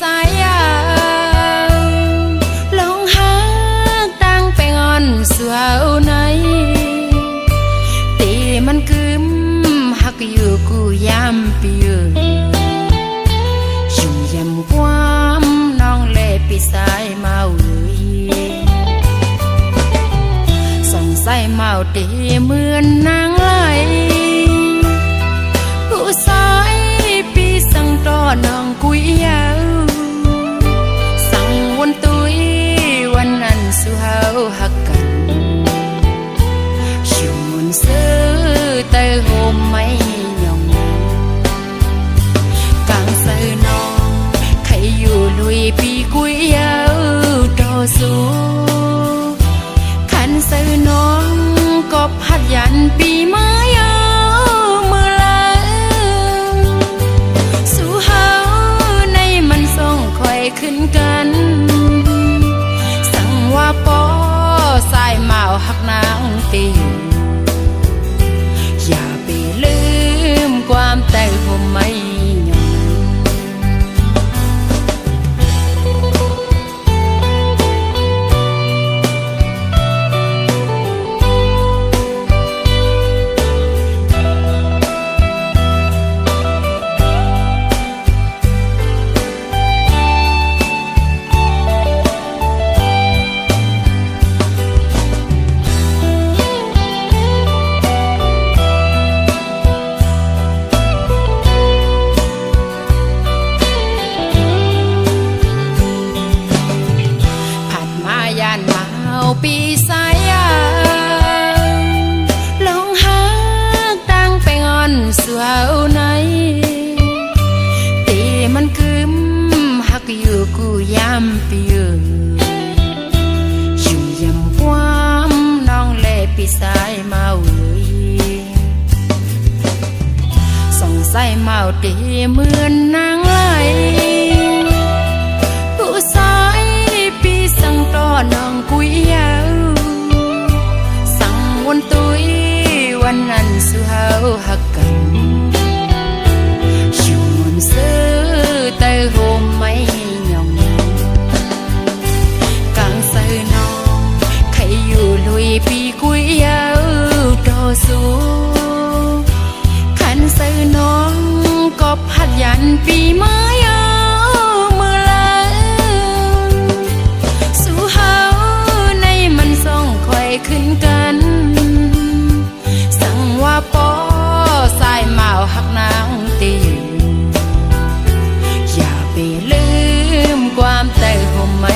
สายยางลองหาตั้งไปงอนสาวไหนตีมันกึมหักอยู่กูยามปีอยู่ยำความน้องเล่ปีสายเมาส่องใส่เมาตีเหมือนนางไหลผู้สายปีสั่งต่อน้องกุยยาวสั่งวนตุยวันนั้นสู่เฮาหักกันชิวมุนซื้อเตยโฮมไม่ยองกางเสือน้องใครอยู่ลุยปีกุยยาวต่อสู้ขันเสือน้องก็พัดยันปีไม้มือละสู่เฮาในมันส่งคอยขึ้นกันสั่งว่าปอสายเมาหักนางตีอย่าไปลืมความแต่ผมไม่ยอมปีสายยางลองหาตั้งไปงอนสาวไหนตีมันกึมหักอยู่กูยามปีอยู่ยำความน้องเล่ปีสายเมาส่องใส่เมาตีเหมือนนางไหลผู้สายปีสั่งต่อน้องกุยยาวสั่งวนตุยวันนั้นสู่เฮาหักกันชิวมุนซื้อเตยโฮมไม่ยองกางเสือน้องใครอยู่ลุยปีกุยยาวต่อสู้ขันเสือน้องก็พัดยันปีไม้มือละสู่เฮาในมันส่งคอยขึ้นกันสั่งว่าปอสายเมาหักนางตีอย่าไปลืมความแต่ผมไม่